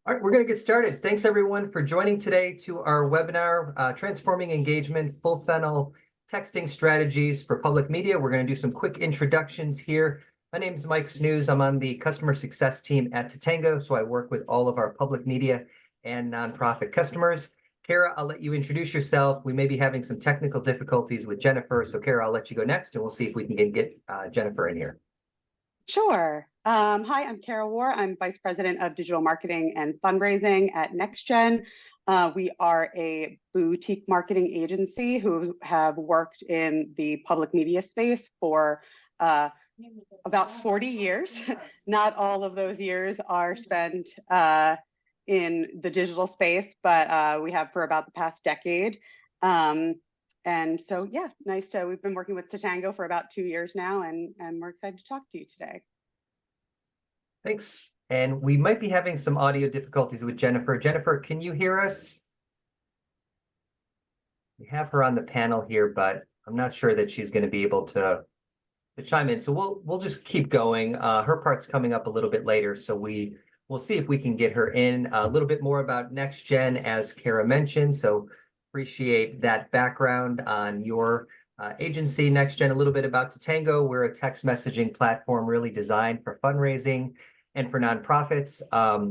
All right, we're going to get started. Thanks everyone for joining today to our webinar, Transforming Engagement, Full Funnel Texting Strategies for Public Media. We're going to do some quick introductions here. My name is Mike Snusz. I'm on the customer success team at Tatango, so I work with all of our public media and nonprofit customers. Kara, I'll let you introduce yourself. We may be having some technical difficulties with Jennifer, so Kara, I'll let you go next, and we'll see if we can get Jennifer in here. Sure. Hi, I'm Warr. I'm Vice President of Digital Marketing and Fundraising at NextGen. We are a boutique marketing agency who have worked in the public media space for about 40 years. Not all of those years are spent in the digital space, but we have for about the past decade. And so, yeah, we've been working with Tatango for about 2 years now, and we're excited to talk to you today. Thanks. And we might be having some audio difficulties with Jennifer. Jennifer, can you hear us? We have her on the panel here, but I'm not sure that she's going to be able to chime in. So we'll just keep going. Her part's coming up a little bit later, so we'll see if we can get her in. A little bit more about NextGen, as Kara mentioned. So appreciate that background on your agency, NextGen. A little bit about Tatango. We're a text messaging platform really designed for fundraising and for nonprofits.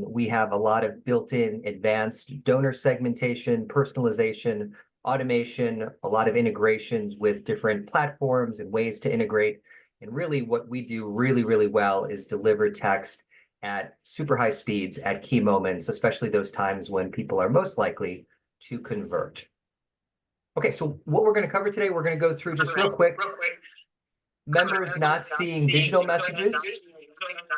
We have a lot of built-in advanced donor segmentation, personalization, automation, a lot of integrations with different platforms and ways to integrate. And really what we do really, really well is deliver text at super high speeds at key moments, especially those times when people are most likely to convert. Okay, so what we're going to cover today, we're going to go through just real quick. Members not seeing digital messages.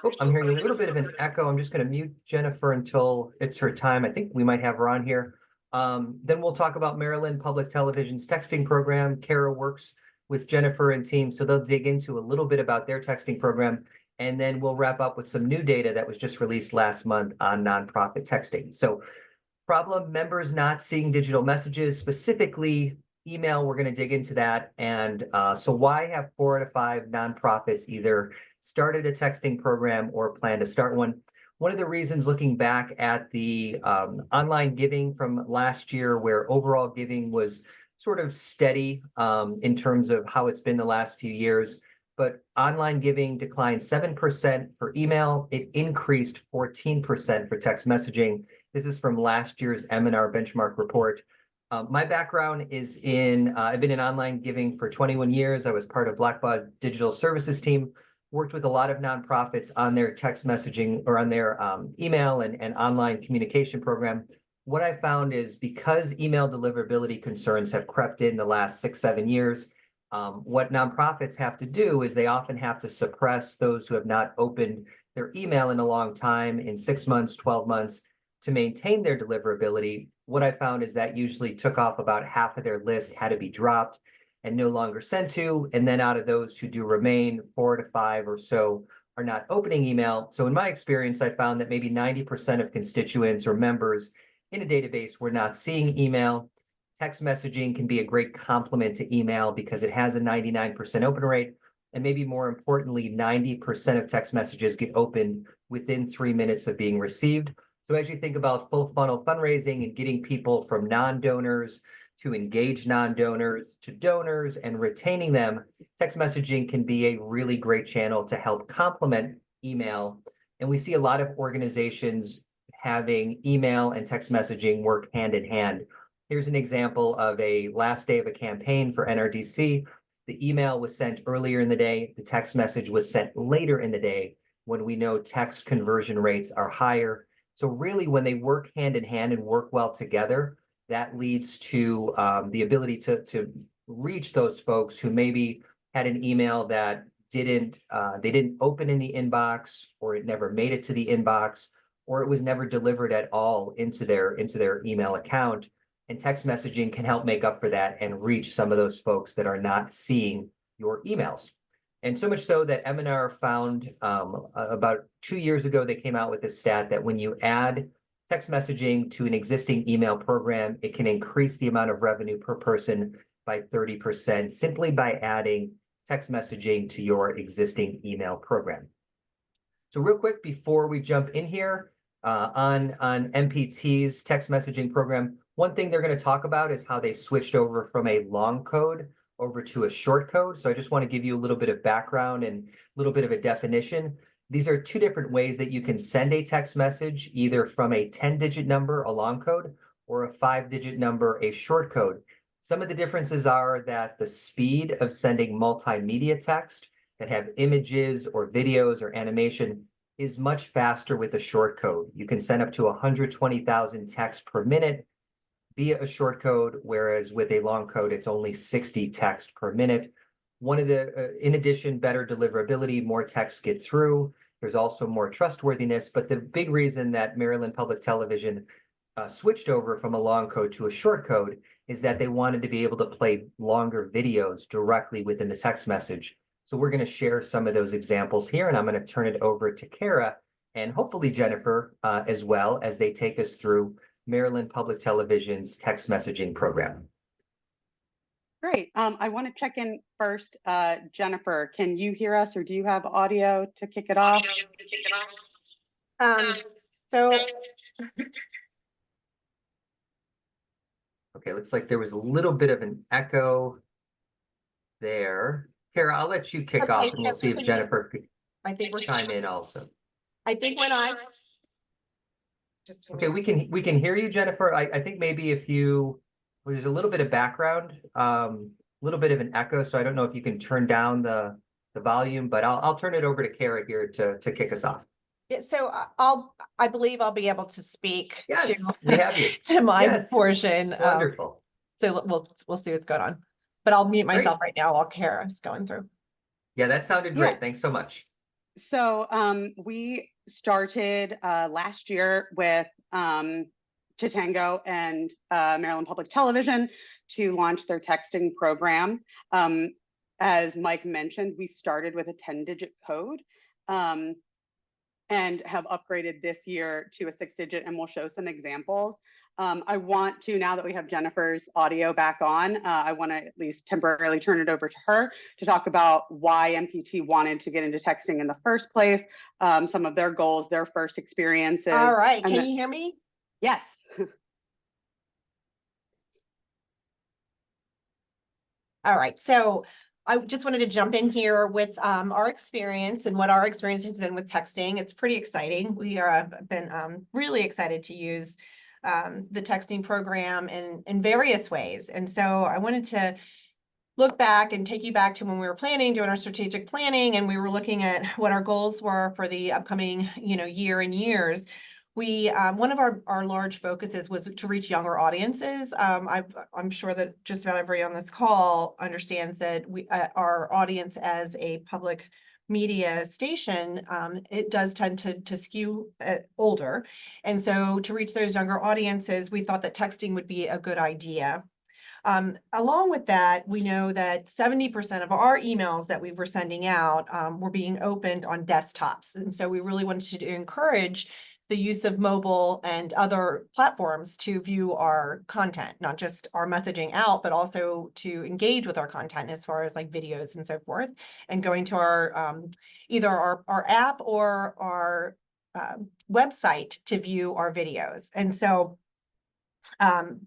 Oh, I'm hearing a little bit of an echo. I'm just going to mute Jennifer until it's her time. I think we might have her on here. Then we'll talk about Maryland Public Television's texting program. Kara works with Jennifer and team, so they'll dig into a little bit about their texting program. And then we'll wrap up with some new data that was just released last month on nonprofit texting. So problem, members not seeing digital messages, specifically email, we're going to dig into that. And so why have 4 out of 5 nonprofits either started a texting program or plan to start one? One of the reasons, looking back at the online giving from last year, where overall giving was sort of steady in terms of how it's been the last few years, but online giving declined 7% for email. It increased 14% for text messaging. This is from last year's M&R benchmark report. My background is I've been in online giving for 21 years. I was part of Blackbaud Digital Services team, worked with a lot of nonprofits on their text messaging or on their email and online communication program. What I found is because email deliverability concerns have crept in the last 6-7 years, what nonprofits have to do is they often have to suppress those who have not opened their email in a long time, in 6 months, 12 months, to maintain their deliverability. What I found is that usually took off about half of their list, had to be dropped and no longer sent to. And then out of those who do remain, 4 to 5 or so are not opening email. So in my experience, I found that maybe 90% of constituents or members in a database were not seeing email. Text messaging can be a great complement to email because it has a 99% open rate. And maybe more importantly, 90% of text messages get opened within 3 minutes of being received. So as you think about full funnel fundraising and getting people from non-donors to engage non-donors to donors and retaining them, text messaging can be a really great channel to help complement email. And we see a lot of organizations having email and text messaging work hand in hand. Here's an example of a last day of a campaign for NRDC. The email was sent earlier in the day. The text message was sent later in the day when we know text conversion rates are higher. So really, when they work hand in hand and work well together, that leads to the ability to reach those folks who maybe had an email that they didn't open in the inbox, or it never made it to the inbox, or it was never delivered at all into their email account. And text messaging can help make up for that and reach some of those folks that are not seeing your emails. And so much so that M&R found about 2 years ago, they came out with this stat that when you add text messaging to an existing email program, it can increase the amount of revenue per person by 30% simply by adding text messaging to your existing email program. So real quick, before we jump in here, On MPT's text messaging program, one thing they're going to talk about is how they switched over from a long code over to a short code. So I just want to give you a little bit of background and a little bit of a definition. These are two different ways that you can send a text message, either from a 10-digit number, a long code, or a 5-digit number, a short code. Some of the differences are that the speed of sending multimedia text that have images or videos or animation is much faster with a short code. You can send up to 120,000 texts per minute via a short code, whereas with a long code, it's only 60 texts per minute. One of the, in addition, better deliverability, more texts get through. There's also more trustworthiness, but the big reason that Maryland Public Television switched over from a long code to a short code is that they wanted to be able to play longer videos directly within the text message. So we're going to share some of those examples here, and I'm going to turn it over to Kara and hopefully Jennifer as well, as they take us through Maryland Public Television's text messaging program. Great. I want to check in first. Jennifer, can you hear us, or do you have audio to kick it off? So Okay, looks like there was a little bit of an echo there. Kara, I'll let you kick off, and we'll see if Jennifer could I think we're chime in also. I think when I just Okay, we can hear you, Jennifer. I think maybe if you, well, there's a little bit of background, a little bit of an echo, so I don't know if you can turn down the volume, but I'll turn it over to Kara here to kick us off. Yeah, so I believe I'll be able to speak Yes, to we have you. to my Yes. portion. Wonderful. So we'll see what's going on. But I'll mute myself Great. right now while Kara's going through. Yeah, that sounded great. Yeah. Thanks so much. So we started last year with Tatango and Maryland Public Television to launch their texting program. As Mike mentioned, we started with a 10-digit code and have upgraded this year to a 6-digit, and we'll show some examples. I want to, now that we have Jennifer's audio back on, I want to at least temporarily turn it over to her to talk about why MPT wanted to get into texting in the first place, some of their goals, their first experiences. All right, can you hear me? Yes. All right, so I just wanted to jump in here with our experience and what our experience has been with texting. It's pretty exciting. We are been really excited to use the texting program in various ways. And so I wanted to look back and take you back to when we were planning, doing our strategic planning, and we were looking at what our goals were for the upcoming, year and years. We one of our large focuses was to reach younger audiences. I'm sure that just about everybody on this call understands that we our audience as a public media station, it does tend to skew older. And so to reach those younger audiences, we thought that texting would be a good idea. Along with that, we know that 70% of our emails that we were sending out were being opened on desktops. And so we really wanted to encourage the use of mobile and other platforms to view our content, not just our messaging out, but also to engage with our content as far as like videos and so forth, and going to our either our app or our website to view our videos. And so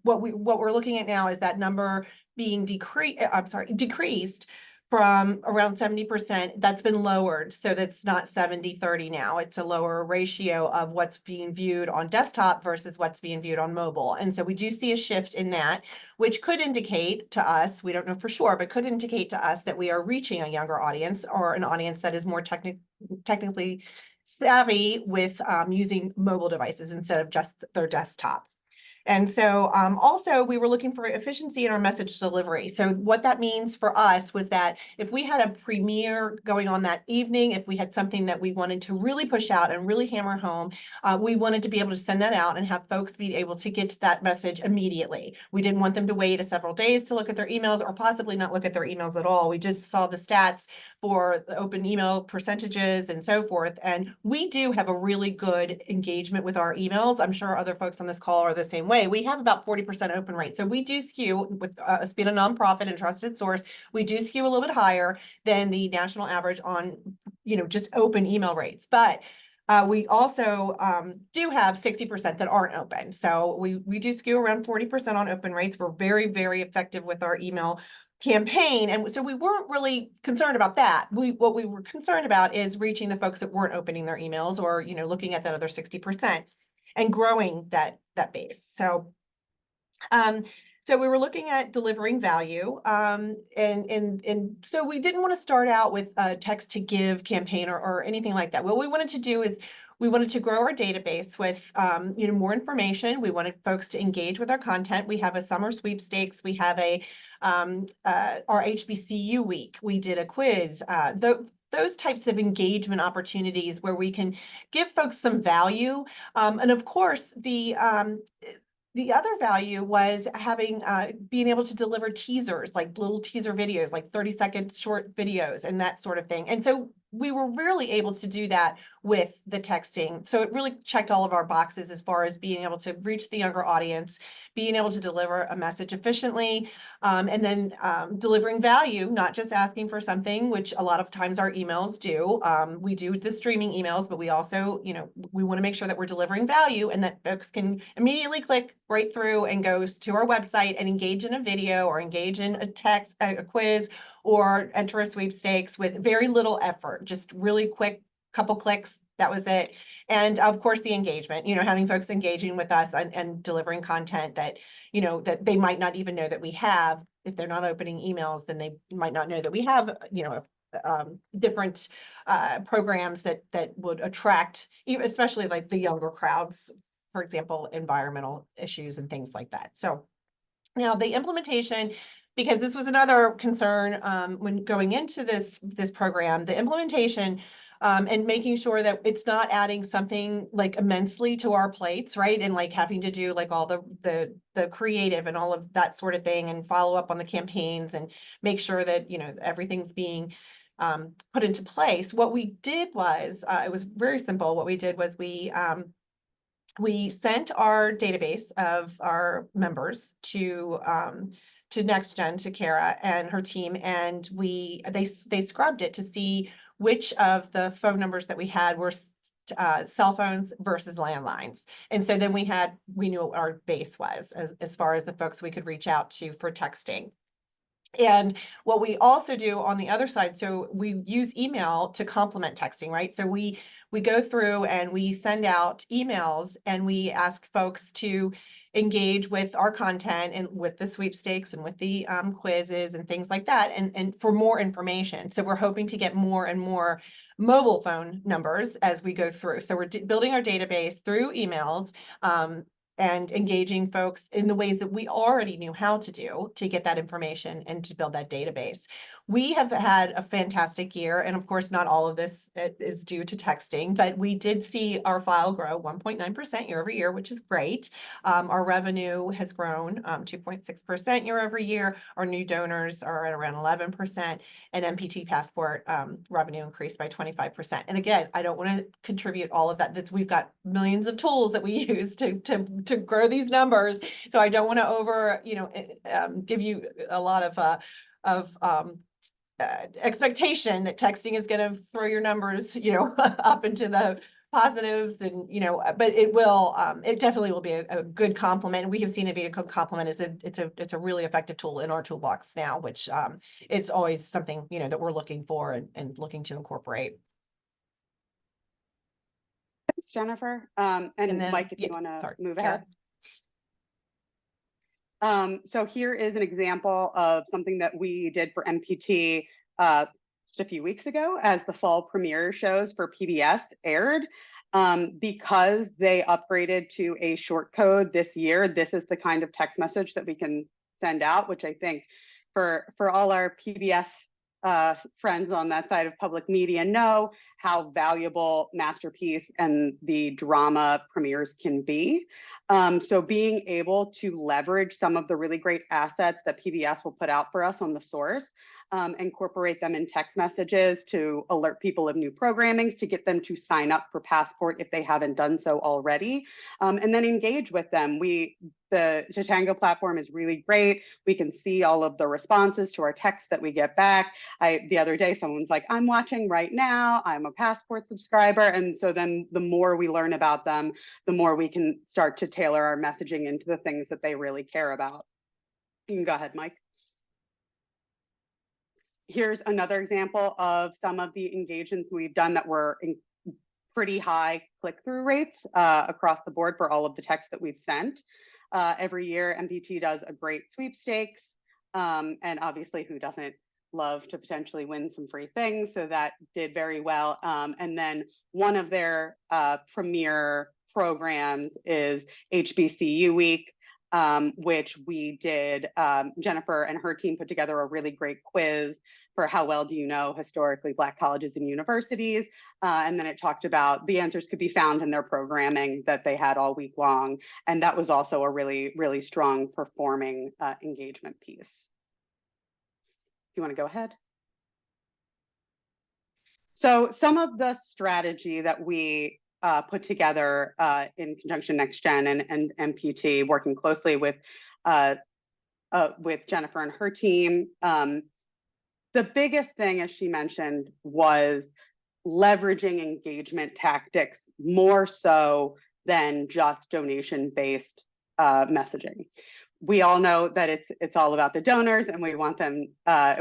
what we're looking at now is that number being decreased from around 70%. That's been lowered, so that's not 70-30 now. It's a lower ratio of what's being viewed on desktop versus what's being viewed on mobile. And so we do see a shift in that, which could indicate to us, we don't know for sure, but could indicate to us that we are reaching a younger audience, or an audience that is more technically savvy with using mobile devices instead of just their desktop. And so also we were looking for efficiency in our message delivery. So what that means for us was that if we had a premiere going on that evening, if we had something that we wanted to really push out and really hammer home, we wanted to be able to send that out and have folks be able to get to that message immediately. We didn't want them to wait several days to look at their emails, or possibly not look at their emails at all. We just saw the stats for the open email percentages and so forth. And we do have a really good engagement with our emails. I'm sure other folks on this call are the same way. We have about 40% open rate. So we do skew, with us being a nonprofit and trusted source, we do skew a little bit higher than the national average on, just open email rates. But We also do have 60% that aren't open. So we do skew around 40% on open rates. We're very, very effective with our email campaign. And so we weren't really concerned about that. What we were concerned about is reaching the folks that weren't opening their emails, or, you know, looking at that other 60% and growing that base. So so we were looking at delivering value, and so we didn't want to start out with a text to give campaign or anything like that. What we wanted to do is we wanted to grow our database with you know, more information. We wanted folks to engage with our content. We have a summer sweepstakes. We have our HBCU week. We did a quiz. Those types of engagement opportunities where we can give folks some value, and of course the other value was having being able to deliver teasers, like little teaser videos, like 30-second short videos and that sort of thing. And so we were really able to do that with the texting. So it really checked all of our boxes as far as being able to reach the younger audience, being able to deliver a message efficiently, and then delivering value, not just asking for something, which a lot of times our emails do. We do the streaming emails, but we also, you know, we want to make sure that we're delivering value and that folks can immediately click right through and goes to our website and engage in a video or engage in a text, a quiz, or enter a sweepstakes with very little effort, just really quick couple clicks. That was it. And of course, the engagement, you know, having folks engaging with us and delivering content that, you know, that they might not even know that we have. If they're not opening emails, then they might not know that we have, you know, different programs that would attract, especially like the younger crowds, for example, environmental issues and things like that. So now the implementation, because this was another concern when going into this program, the implementation and making sure that it's not adding something like immensely to our plates, right? And like having to do like all the creative and all of that sort of thing, and follow up on the campaigns and make sure that, you know, everything's being put into place. What we did was, it was very simple. What we did was we sent our database of our members to NextGen, to Kara and her team, and they scrubbed it to see which of the phone numbers that we had were cell phones versus landlines. And so then we knew what our base was as far as the folks we could reach out to for texting. And what we also do on the other side, so we use email to complement texting, right? So we go through and we send out emails and we ask folks to engage with our content and with the sweepstakes and with the quizzes and things like that, and for more information. So we're hoping to get more and more mobile phone numbers as we go through. So we're building our database through emails, and engaging folks in the ways that we already knew how to do to get that information and to build that database. We have had a fantastic year, and of course, not all of this is due to texting, but we did see our file grow 1.9% year over year, which is great. Our revenue has grown 2.6% year over year. Our new donors are at around 11%, and MPT Passport revenue increased by 25%. And again, I don't want to contribute all of that. We've got millions of tools that we use to grow these numbers, so I don't want to give you a lot of expectation that texting is going to throw your numbers, up into the positives, and but it definitely will be a good complement. We have seen it be a good complement. It's a really effective tool in our toolbox now, which it's always something that we're looking for and looking to incorporate. Thanks, Jennifer. And then, Mike, if you want to move ahead. So here is an example of something that we did for MPT just a few weeks ago as the fall premiere shows for PBS aired. Because they upgraded to a short code this year, this is the kind of text message that we can send out, which I think for all our PBS friends on that side of public media know how valuable Masterpiece and the drama premieres can be. So being able to leverage some of the really great assets that PBS will put out for us on the source incorporate them in text messages to alert people of new programmings, to get them to sign up for Passport if they haven't done so already, and then engage with them. The Tatango platform is really great. We can see all of the responses to our texts that we get back. The other day, someone's like, I'm watching right now, I'm a Passport subscriber. And so then the more we learn about them, the more we can start to tailor our messaging into the things that they really care about. You can go ahead, Mike. Here's another example of some of the engagements we've done that were in pretty high click-through rates across the board for all of the texts that we've sent. Every year, MPT does a great sweepstakes, and obviously who doesn't love to potentially win some free things, so that did very well. And then one of their premier programs is HBCU Week, which we did, Jennifer and her team put together a really great quiz for how well do you know historically Black colleges and universities. And then it talked about the answers could be found in their programming that they had all week long. And that was also a really, really strong performing engagement piece. You want to go ahead? So some of the strategy that we put together in conjunction NextGen and MPT, working closely with Jennifer and her team. The biggest thing, as she mentioned, was leveraging engagement tactics more so than just donation-based messaging. We all know that it's all about the donors, and we want them,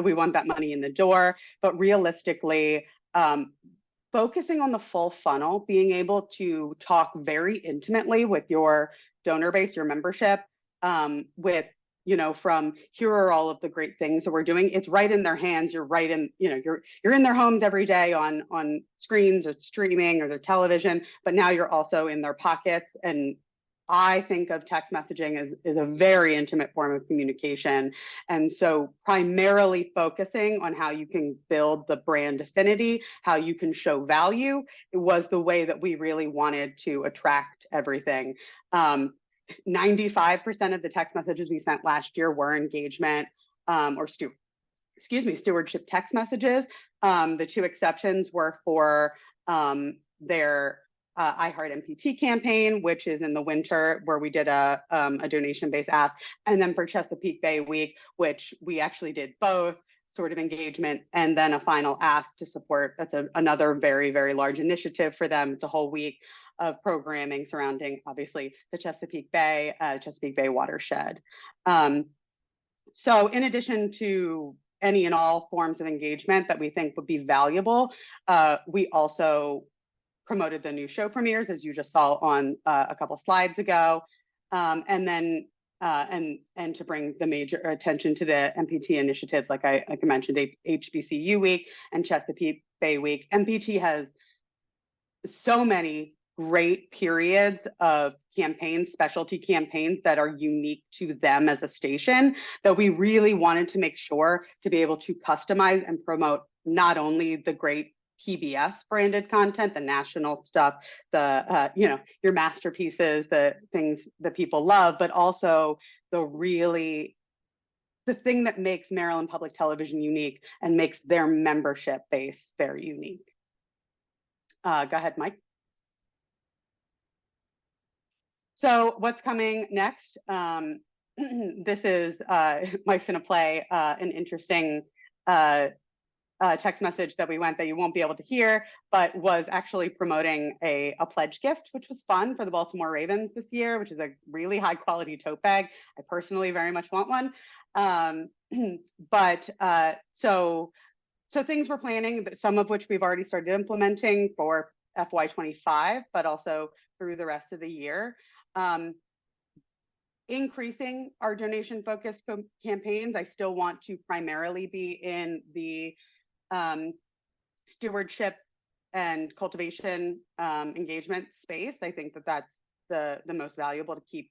we want that money in the door. But realistically, focusing on the full funnel, being able to talk very intimately with your donor base, your membership, with, you know, from here are all of the great things that we're doing. It's right in their hands. You're right in, you know, you're in their homes every day on screens or streaming or their television, but now you're also in their pockets. And I think of text messaging as a very intimate form of communication. And so primarily focusing on how you can build the brand affinity, how you can show value, it was the way that we really wanted to attract everything. 95% of the text messages we sent last year were engagement stewardship text messages. The two exceptions were for their I Heart MPT campaign, which is in the winter, where we did a donation-based ask, and then for Chesapeake Bay Week, which we actually did both sort of engagement and then a final ask to support. That's another very, very large initiative for them. It's a whole week of programming surrounding, obviously, the Chesapeake Bay watershed. So in addition to any and all forms of engagement that we think would be valuable, we also promoted the new show premieres, as you just saw on a couple slides ago, and then and to bring the major attention to the MPT initiatives, like I mentioned, HBCU Week and Chesapeake Bay Week. MPT has so many great periods of campaigns, specialty campaigns that are unique to them as a station, that we really wanted to make sure to be able to customize and promote not only the great PBS branded content, the national stuff, the you know, your masterpieces, the things that people love, but also the thing that makes Maryland Public Television unique and makes their membership base very unique. Go ahead, Mike. So what's coming next? This is Mike's going to play an interesting text message that you won't be able to hear, but was actually promoting a pledge gift, which was fun for the Baltimore Ravens this year, which is a really high quality tote bag. I personally very much want one. So things we're planning, some of which we've already started implementing for FY25, but also through the rest of the year. Increasing our donation focused campaigns. I still want to primarily be in the stewardship and cultivation engagement space. I think that that's the most valuable to keep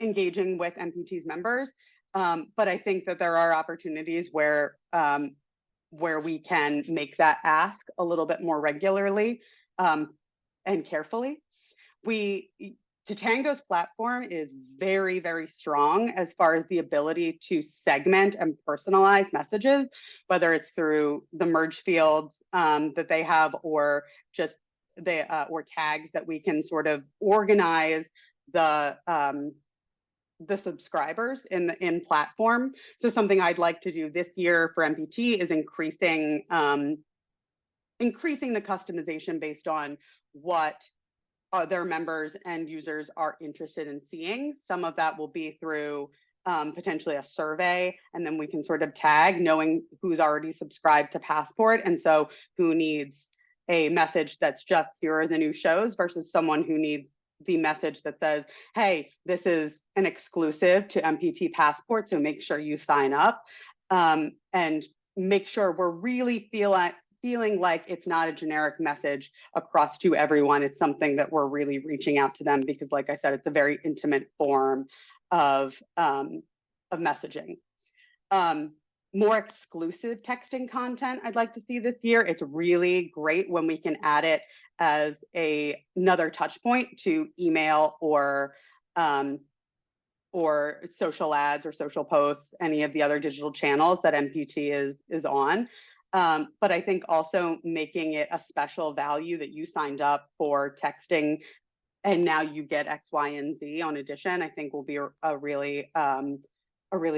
engaging with MPT's members. But I think that there are opportunities where we can make that ask a little bit more regularly and carefully. Tatango's platform is very, very strong as far as the ability to segment and personalize messages, whether it's through the merge fields that they have, or just or tags that we can sort of organize the subscribers in platform. So something I'd like to do this year for MPT is increasing the customization based on what their members and users are interested in seeing. Some of that will be through potentially a survey, and then we can sort of tag, knowing who's already subscribed to Passport, and so who needs a message that's just here are the new shows versus someone who needs the message that says, hey, this is an exclusive to MPT Passport, so make sure you sign up, and make sure we're really feeling like it's not a generic message across to everyone. It's something that we're really reaching out to them, because like I said, it's a very intimate form of messaging. More exclusive texting content I'd like to see this year. It's really great when we can add it as another touch point to email or social ads or social posts, any of the other digital channels that MPT is on. But I think also making it a special value that you signed up for texting and now you get X, Y, and Z on addition, I think will be a really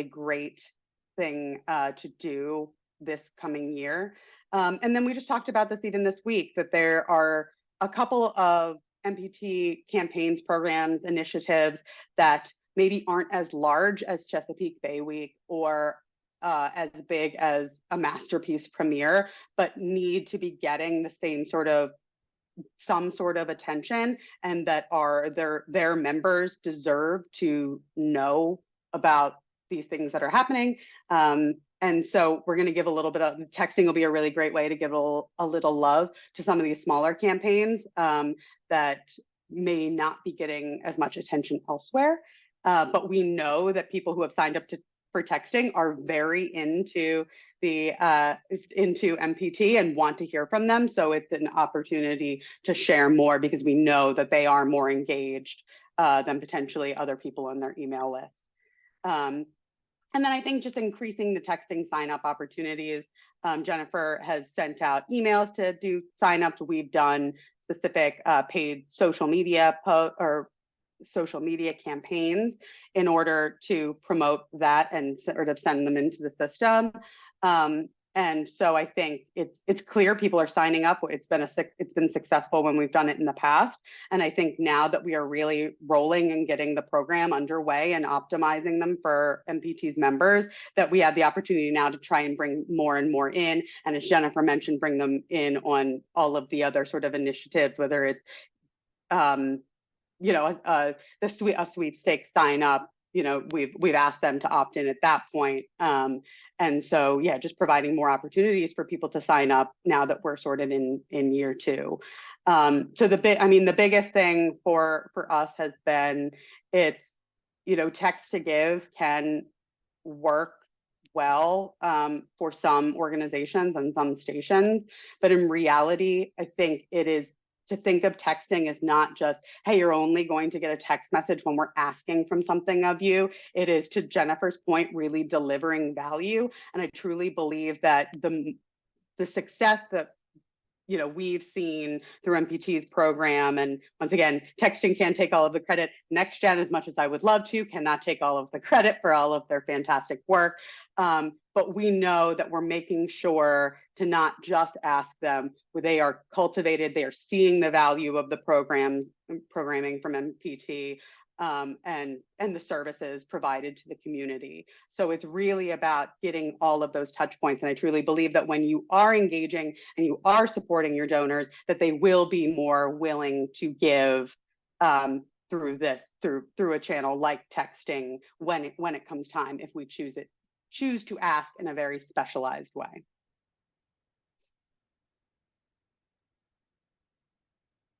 great thing to do this coming year. And then we just talked about this even this week, that there are a couple of MPT campaigns, programs, initiatives that maybe aren't as large as Chesapeake Bay Week or as big as a masterpiece premiere, but need to be getting the same some sort of attention, and that their members deserve to know about these things that are happening. And so we're going to give a little bit of texting will be a really great way to give a little love to some of these smaller campaigns that may not be getting as much attention elsewhere. But we know that people who have signed up for texting are very into MPT and want to hear from them. So it's an opportunity to share more, because we know that they are more engaged than potentially other people on their email list. And then I think just increasing the texting sign-up opportunities. Jennifer has sent out emails to do sign-ups. We've done specific paid social media social media campaigns in order to promote that and sort of send them into the system. And so I think it's clear people are signing up. It's been successful when we've done it in the past. And I think now that we are really rolling and getting the program underway and optimizing them for MPT's members, that we have the opportunity now to try and bring more and more in. And as Jennifer mentioned, bring them in on all of the other sort of initiatives, whether it's a sweepstakes sign up. We've asked them to opt in at that point. And so, yeah, just providing more opportunities for people to sign up now that we're sort of in year two. So the biggest thing for us has been text to give can work well for some organizations and some stations, but in reality, I think it is to think of texting as not just, hey, you're only going to get a text message when we're asking from something of you. It is, to Jennifer's point, really delivering value. And I truly believe that the success that we've seen through MPT's program, and once again, texting can't take all of the credit. NextGen, as much as I would love to, cannot take all of the credit for all of their fantastic work. But we know that we're making sure to not just ask them where they are cultivated, they are seeing the value of the programming from MPT, and the services provided to the community. So it's really about getting all of those touch points. And I truly believe that when you are engaging and you are supporting your donors, that they will be more willing to give through a channel like texting when it comes time, if we choose to ask in a very specialized way.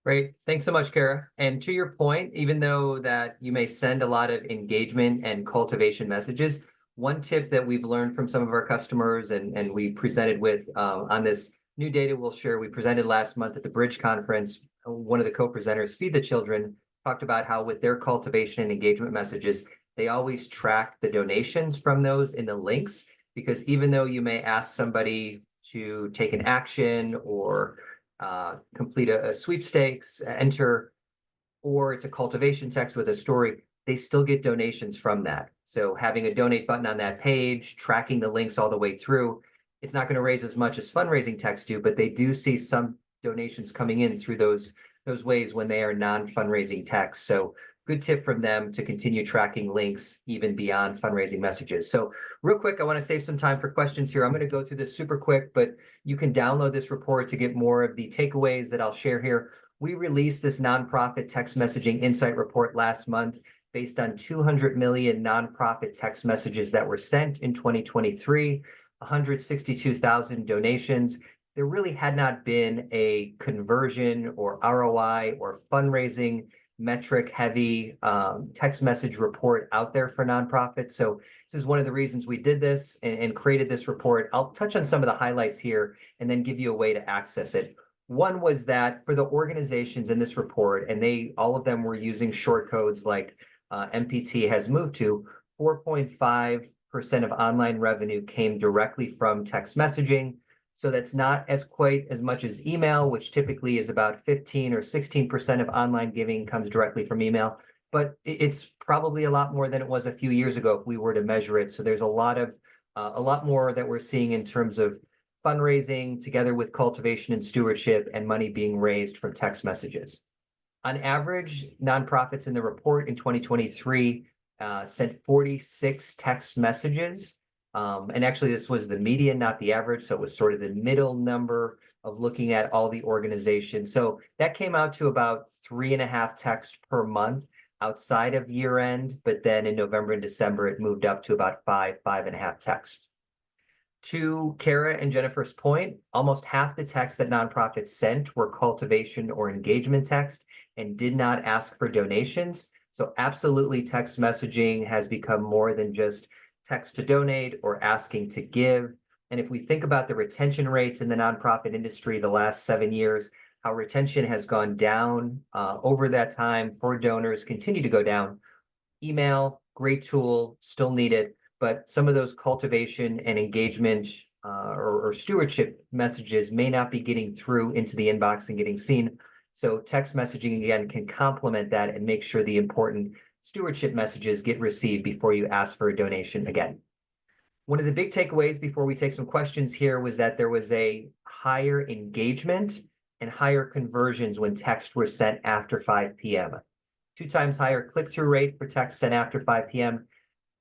Great. Thanks so much, Kara. And to your point, even though that you may send a lot of engagement and cultivation messages, one tip that we've learned from some of our customers and we presented with on this new data we'll share, we presented last month at the Bridge Conference, one of the co-presenters, Feed the Children, talked about how with their cultivation and engagement messages, they always track the donations from those in the links, because even though you may ask somebody to take an action or complete a sweepstakes, enter, or it's a cultivation text with a story, they still get donations from that. So having a donate button on that page, tracking the links all the way through, it's not going to raise as much as fundraising texts do, but they do see some donations coming in through those ways when they are non-fundraising texts. So good tip from them to continue tracking links even beyond fundraising messages. So real quick, I want to save some time for questions here. I'm going to go through this super quick, but you can download this report to get more of the takeaways that I'll share here. We released this nonprofit text messaging insight report last month based on 200 million nonprofit text messages that were sent in 2023, 162,000 donations. There really had not been a conversion or ROI or fundraising metric heavy text message report out there for nonprofits. So this is one of the reasons we did this and created this report. I'll touch on some of the highlights here and then give you a way to access it. One was that for the organizations in this report, and all of them were using short codes like MPT has moved to, 4.5% of online revenue came directly from text messaging. So that's not quite as much as email, which typically is about 15 or 16% of online giving comes directly from email. But it's probably a lot more than it was a few years ago if we were to measure it. So there's a lot more that we're seeing in terms of fundraising together with cultivation and stewardship and money being raised from text messages. On average, nonprofits in the report in 2023 sent 46 text messages. And actually, this was the median, not the average. So it was sort of the middle number of looking at all the organizations. So that came out to about 3.5 texts per month outside of year end. But then in November and December, it moved up to about 5.5 texts. To Kara and Jennifer's point, almost half the texts that nonprofits sent were cultivation or engagement text and did not ask for donations. So absolutely, text messaging has become more than just text to donate or asking to give. And if we think about the retention rates in the nonprofit industry the last 7 years, how retention has gone down over that time for donors, continue to go down. Email, great tool, still needed, but some of those cultivation and engagement or stewardship messages may not be getting through into the inbox and getting seen. So text messaging, again, can complement that and make sure the important stewardship messages get received before you ask for a donation again. One of the big takeaways before we take some questions here was that there was a higher engagement and higher conversions when texts were sent after 5 p.m. 2 times higher click-through rate for texts sent after 5 p.m.,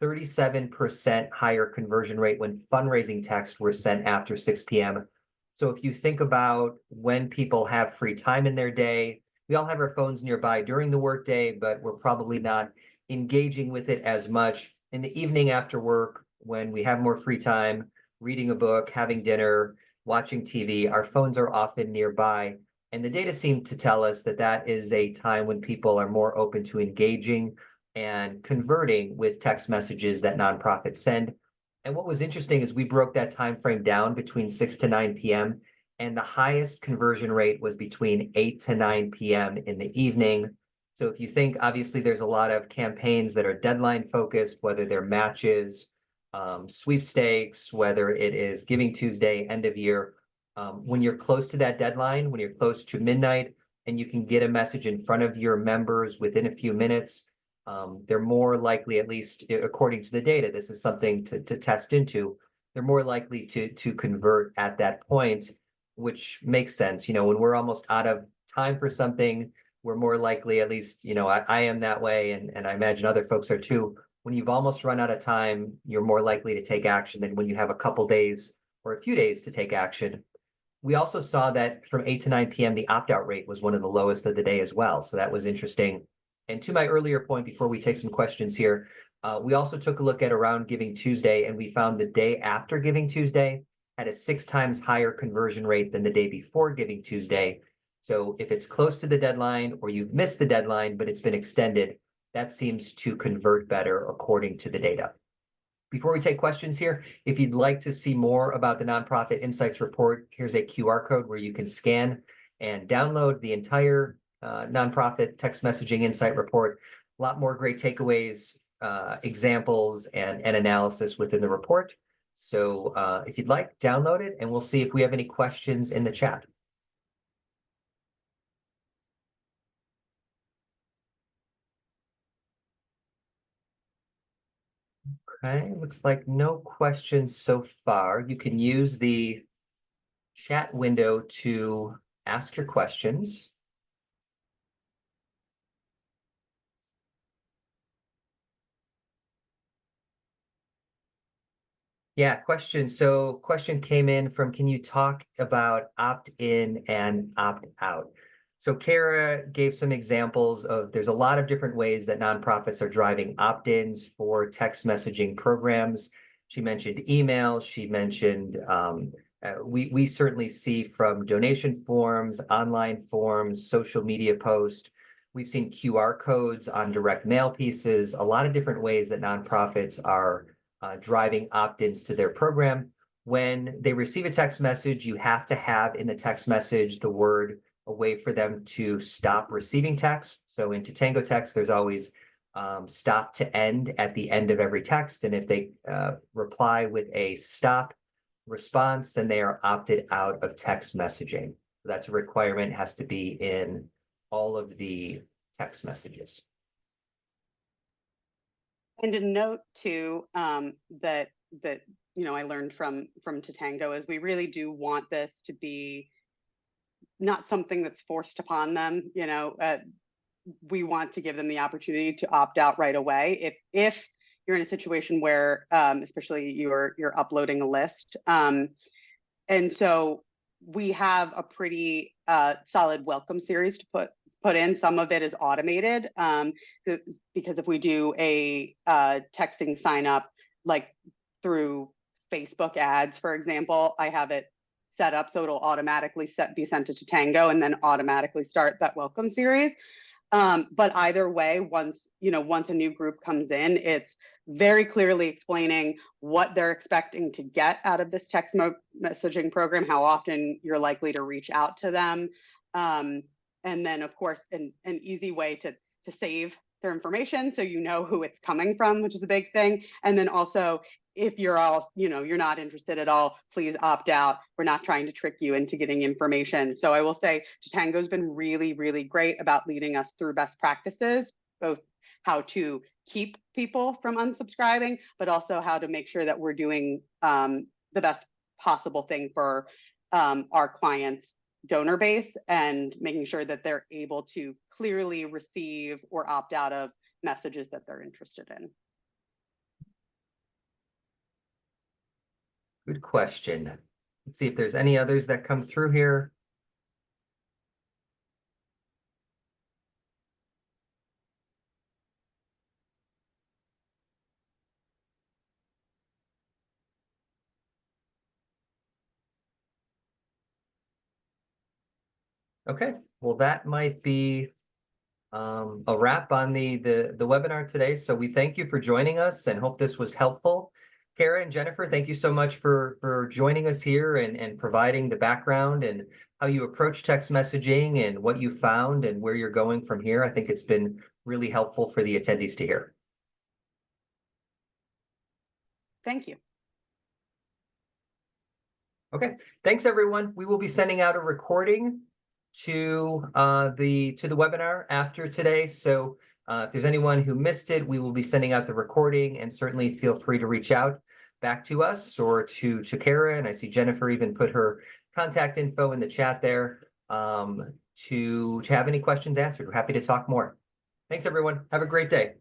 37% higher conversion rate when fundraising texts were sent after 6 p.m. So if you think about when people have free time in their day, we all have our phones nearby during the workday, but we're probably not engaging with it as much in the evening after work when we have more free time, reading a book, having dinner, watching TV. Our phones are often nearby. And the data seem to tell us that that is a time when people are more open to engaging and converting with text messages that nonprofits send. And what was interesting is we broke that time frame down between 6 to 9 p.m. and the highest conversion rate was between 8 to 9 p.m. in the evening. So if you think, obviously, there's a lot of campaigns that are deadline focused, whether they're matches, sweepstakes, whether it is Giving Tuesday, end of year. When you're close to that deadline, when you're close to midnight, and you can get a message in front of your members within a few minutes, they're more likely, at least according to the data, this is something to test into, they're more likely to convert at that point, which makes sense. You know, when we're almost out of time for something, we're more likely, at least, you know, I am that way, and I imagine other folks are too. When you've almost run out of time, you're more likely to take action than when you have a couple days or a few days to take action. We also saw that from 8 to 9 p.m., the opt-out rate was one of the lowest of the day as well. So that was interesting. And to my earlier point, before we take some questions here, we also took a look at around Giving Tuesday, and we found the day after Giving Tuesday had a 6 times higher conversion rate than the day before Giving Tuesday. So if it's close to the deadline or you've missed the deadline, but it's been extended, that seems to convert better according to the data. Before we take questions here, if you'd like to see more about the Nonprofit Insights Report, here's a QR code where you can scan and download the entire nonprofit text messaging insight report. A lot more great takeaways, examples, and analysis within the report. So if you'd like, download it, and we'll see if we have any questions in the chat. Okay, looks like no questions so far. You can use the chat window to ask your questions. Yeah, question. So question came in from, can you talk about opt-in and opt-out? So Kara gave some examples of, there's a lot of different ways that nonprofits are driving opt-ins for text messaging programs. She mentioned email. She mentioned, we certainly see from donation forms, online forms, social media posts. We've seen QR codes on direct mail pieces, a lot of different ways that nonprofits are driving opt-ins to their program. When they receive a text message, you have to have in the text message the word, a way for them to stop receiving text. So in Tatango text, there's always stop to end at the end of every text. And if they reply with a stop response, then they are opted out of text messaging. So that's a requirement, has to be in all of the text messages. And a note too, that I learned from Tatango is we really do want this to be not something that's forced upon them. We want to give them the opportunity to opt out right away if you're in a situation where, especially you're uploading a list, and so we have a pretty solid welcome series to put in. Some of it is automated, because if we do a texting sign up, like through Facebook ads, for example, I have it set up so it'll automatically be sent to Tatango and then automatically start that welcome series. But either way, once a new group comes in, it's very clearly explaining what they're expecting to get out of this text messaging program, how often you're likely to reach out to them. And then, of course, an easy way to save their information so you know who it's coming from, which is a big thing. And then also, if you're not interested at all, please opt out. We're not trying to trick you into getting information. So I will say Tatango's been really, really great about leading us through best practices, both how to keep people from unsubscribing, but also how to make sure that we're doing the best possible thing for our clients' donor base and making sure that they're able to clearly receive or opt out of messages that they're interested in. Good question. Let's see if there's any others that come through here. Okay, well, that might be a wrap on the webinar today. So we thank you for joining us and hope this was helpful. Kara and Jennifer, thank you so much for joining us here and providing the background and how you approach text messaging and what you found and where you're going from here. I think it's been really helpful for the attendees to hear. Thank you. Okay, thanks everyone. We will be sending out a recording to the webinar after today. So if there's anyone who missed it, we will be sending out the recording, and certainly feel free to reach out back to us or to Kara. And I see Jennifer even put her contact info in the chat there to have any questions answered. We're happy to talk more. Thanks everyone. Have a great day.